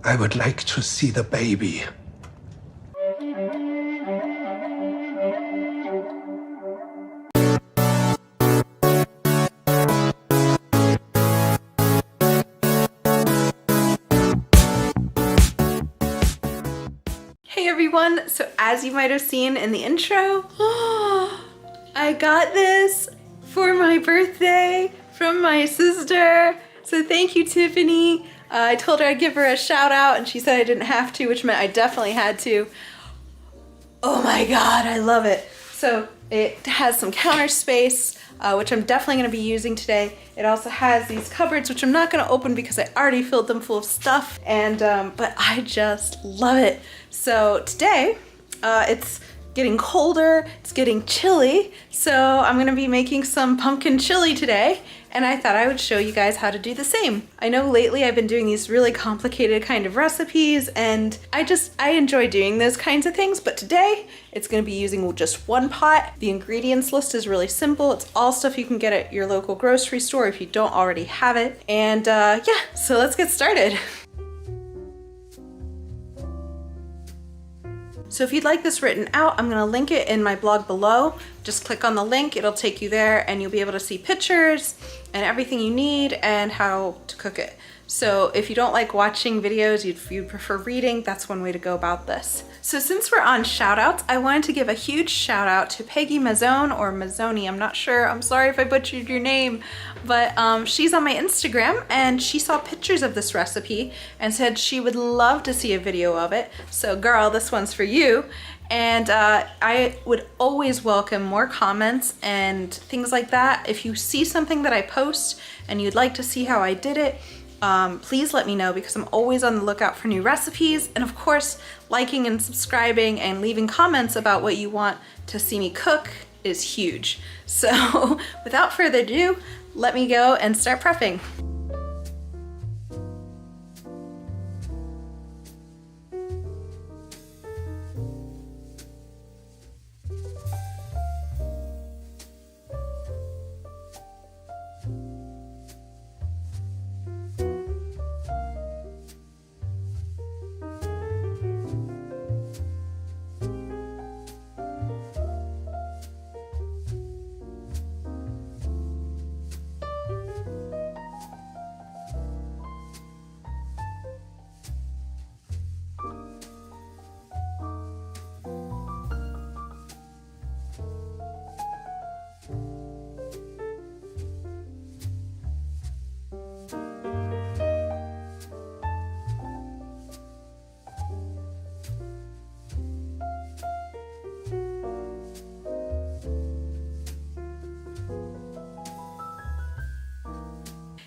I would like to see the baby. Hey everyone, so as you might have seen in the intro, I got this for my birthday from my sister. So thank you, Tiffany. I told her I'd give her a shout out and she said I didn't have to, which meant I definitely had to. Oh my God, I love it. So it has some counter space, which I'm definitely gonna be using today. It also has these cupboards, which I'm not gonna open because I already filled them full of stuff, and but I just love it. So today, it's getting colder, it's getting chilly, so I'm gonna be making some pumpkin chili today, and I thought I would show you guys how to do the same. I know lately I've been doing these really complicated kind of recipes, and I enjoy doing those kinds of things, but today it's gonna be using just one pot. The ingredients list is really simple. It's all stuff you can get at your local grocery store if you don't already have it. And yeah, so let's get started. So if you'd like this written out, I'm gonna link it in my blog below. Just click on the link, it'll take you there and you'll be able to see pictures and everything you need and how to cook it. So if you don't like watching videos, you prefer reading, that's one way to go about this. So since we're on shout outs, I wanted to give a huge shout out to Peggy Mazzone or Mazzoni, I'm not sure. I'm sorry if I butchered your name, but she's on my Instagram and she saw pictures of this recipe and said she would love to see a video of it. So girl, this one's for you. And I would always welcome more comments and things like that. If you see something that I post and you'd like to see how I did it, please let me know because I'm always on the lookout for new recipes. And of course, liking and subscribing and leaving comments about what you want to see me cook is huge. So without further ado, let me go and start prepping.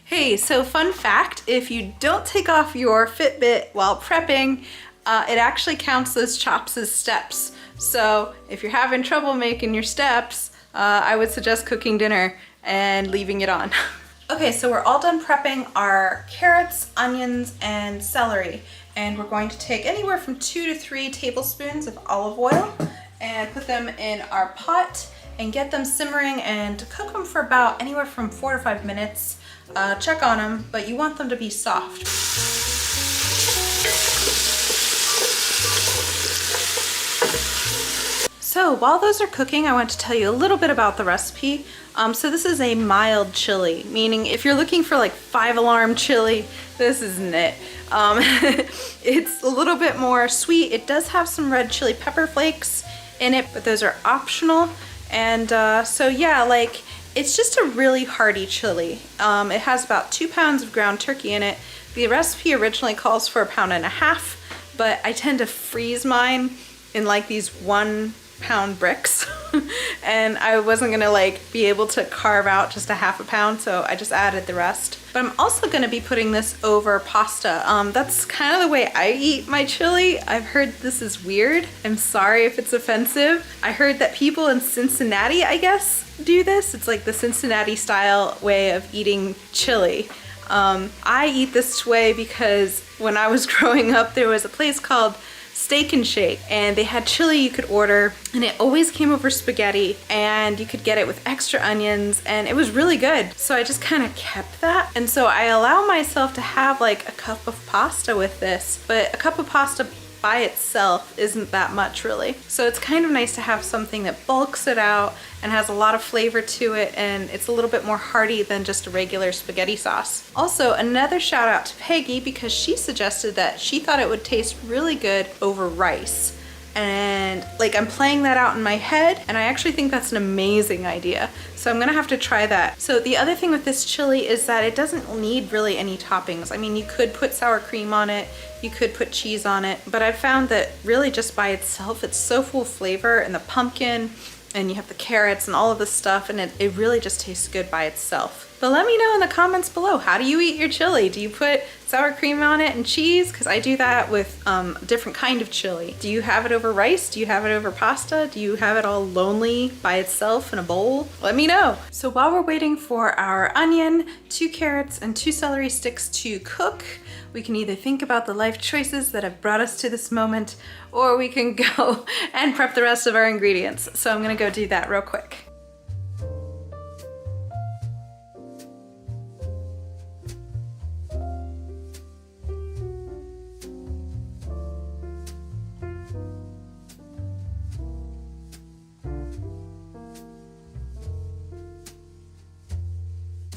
Hey, so fun fact, if you don't take off your Fitbit while prepping, it actually counts those chops as steps. So if you're having trouble making your steps, I would suggest cooking dinner and leaving it on. Okay, so we're all done prepping our carrots, onions, and celery. And we're going to take anywhere from 2 to 3 tablespoons of olive oil and put them in our pot and get them simmering and cook them for about anywhere from 4 to 5 minutes. Check on them, but you want them to be soft. So while those are cooking, I want to tell you a little bit about the recipe. So this is a mild chili, meaning if you're looking for like 5-alarm chili, this isn't it. It's a little bit more sweet. It does have some red chili pepper flakes in it, but those are optional. And so yeah, like, it's just a really hearty chili. It has about 2 pounds of ground turkey in it. The recipe originally calls for 1.5 pounds, but I tend to freeze mine in like these 1-pound bricks. And I wasn't gonna like be able to carve out just 1/2 pound, so I just added the rest. But I'm also gonna be putting this over pasta. That's kind of the way I eat my chili. I've heard this is weird. I'm sorry if it's offensive. I heard that people in Cincinnati, I guess, do this. It's like the Cincinnati style way of eating chili. I eat this way because when I was growing up, there was a place called Steak and Shake, and they had chili you could order, and it always came over spaghetti, and you could get it with extra onions, and it was really good. So I just kind of kept that, and so I allow myself to have like a cup of pasta with this, but a cup of pasta by itself isn't that much really. So it's kind of nice to have something that bulks it out and has a lot of flavor to it, and it's a little bit more hearty than just a regular spaghetti sauce. Also, another shout out to Peggy, because she suggested that she thought it would taste really good over rice. And like, I'm playing that out in my head, and I actually think that's an amazing idea. So I'm gonna have to try that. So the other thing with this chili is that it doesn't need really any toppings. I mean, you could put sour cream on it, you could put cheese on it, but I've found that really just by itself, it's so full of flavor, and the pumpkin, and you have the carrots and all of this stuff, and it really just tastes good by itself. But let me know in the comments below, how do you eat your chili? Do you put sour cream on it and cheese? Because I do that with a different kind of chili. Do you have it over rice? Do you have it over pasta? Do you have it all lonely by itself in a bowl? Let me know. So while we're waiting for our onion, 2 carrots, and 2 celery sticks to cook, we can either think about the life choices that have brought us to this moment, or we can go and prep the rest of our ingredients. So I'm gonna go do that real quick.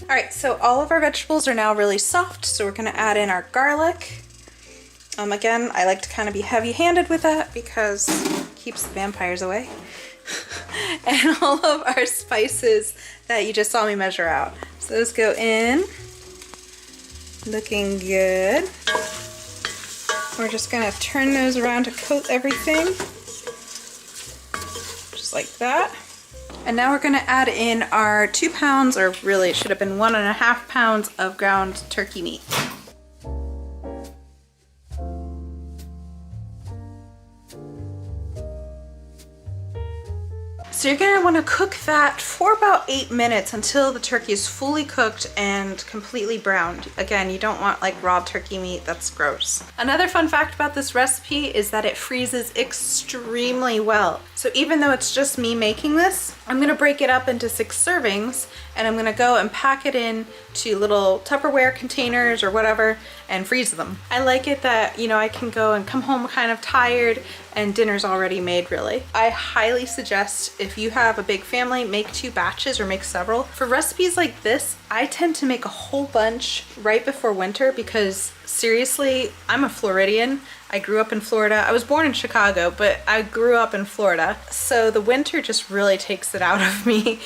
All right, so all of our vegetables are now really soft, so we're gonna add in our garlic. Again, I like to kind of be heavy-handed with that because it keeps the vampires away. And all of our spices that you just saw me measure out. So those go in, looking good. We're just gonna turn those around to coat everything, just like that. And now we're gonna add in our 2 pounds, or really it should have been 1.5 pounds of ground turkey meat. So you're gonna wanna cook that for about 8 minutes until the turkey is fully cooked and completely browned. Again, you don't want like raw turkey meat, that's gross. Another fun fact about this recipe is that it freezes extremely well. So even though it's just me making this, I'm gonna break it up into 6 servings, and I'm gonna go and pack it in to little Tupperware containers or whatever and freeze them. I like it that, you know, I can go and come home kind of tired and dinner's already made really. I highly suggest, if you have a big family, make 2 batches or make several. For recipes like this, I tend to make a whole bunch right before winter because seriously, I'm a Floridian. I grew up in Florida. I was born in Chicago, but I grew up in Florida. So the winter just really takes it out of me.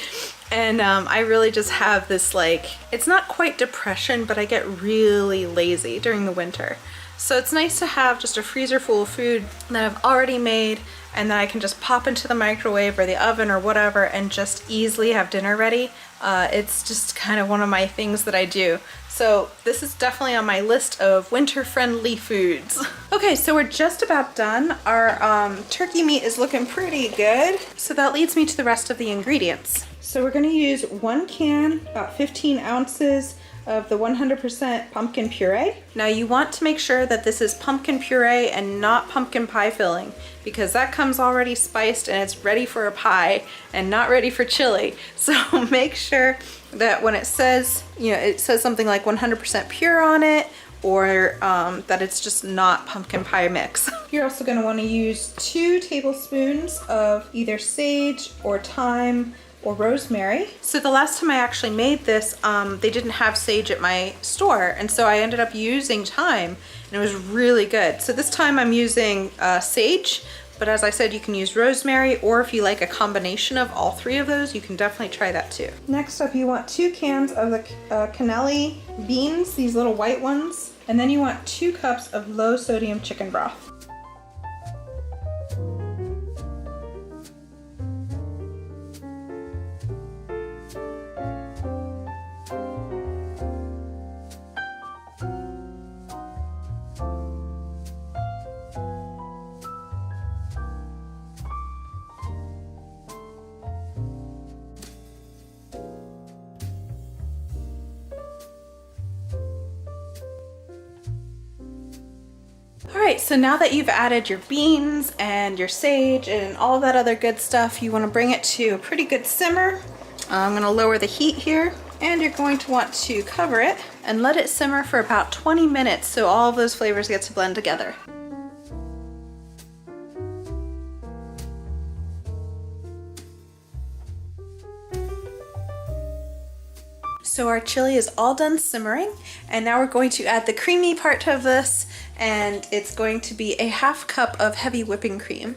And I really just have this like, it's not quite depression, but I get really lazy during the winter. So it's nice to have just a freezer full of food that I've already made, and then I can just pop into the microwave or the oven or whatever and just easily have dinner ready. It's just kind of one of my things that I do. So this is definitely on my list of winter-friendly foods. Okay, so we're just about done. Our turkey meat is looking pretty good. So that leads me to the rest of the ingredients. So we're gonna use 1 can, about 15 ounces of the 100% pumpkin puree. Now you want to make sure that this is pumpkin puree and not pumpkin pie filling, because that comes already spiced and it's ready for a pie and not ready for chili. So make sure that when it says, you know, it says something like 100% pure on it, or that it's just not pumpkin pie mix. You're also gonna wanna use 2 tablespoons of either sage or thyme or rosemary. So the last time I actually made this, they didn't have sage at my store, and so I ended up using thyme, and it was really good. So this time I'm using sage, but as I said, you can use rosemary, or if you like a combination of all 3 of those, you can definitely try that too. Next up, you want 2 cans of the cannelli beans, these little white ones, and then you want 2 cups of low sodium chicken broth. All right, so now that you've added your beans and your sage and all that other good stuff, you want to bring it to a pretty good simmer. I'm going to lower the heat here, and you're going to want to cover it and let it simmer for about 20 minutes so all of those flavors get to blend together. So our chili is all done simmering, and now we're going to add the creamy part of this, and it's going to be a half cup of heavy whipping cream.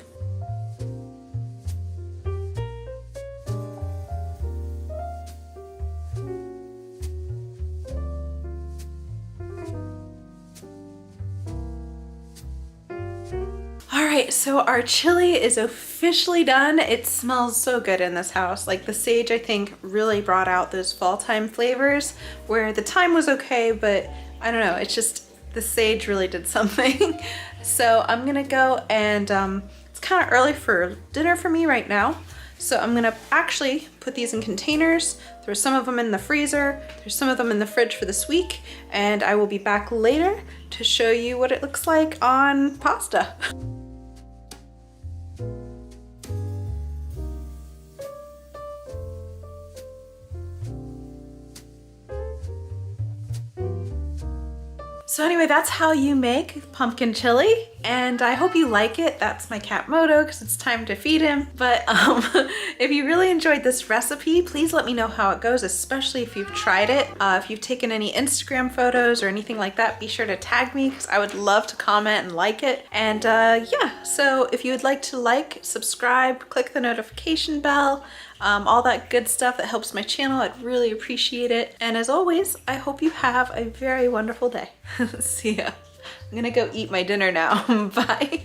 All right, so our chili is officially done. It smells so good in this house. Like the sage, I think, really brought out those fall time flavors where the thyme was okay, but I don't know, it's just the sage really did something. So I'm gonna go and it's kind of early for dinner for me right now. So I'm gonna actually put these in containers, throw some of them in the freezer, there's some of them in the fridge for this week, and I will be back later to show you what it looks like on pasta. So anyway, that's how you make pumpkin chili, and I hope you like it. That's my cat Moto because it's time to feed him. But if you really enjoyed this recipe, please let me know how it goes, especially if you've tried it. If you've taken any Instagram photos or anything like that, be sure to tag me because I would love to comment and like it. And yeah, so if you would like to like, subscribe, click the notification bell, all that good stuff that helps my channel, I'd really appreciate it. And as always, I hope you have a very wonderful day. See ya. I'm gonna go eat my dinner now. Bye.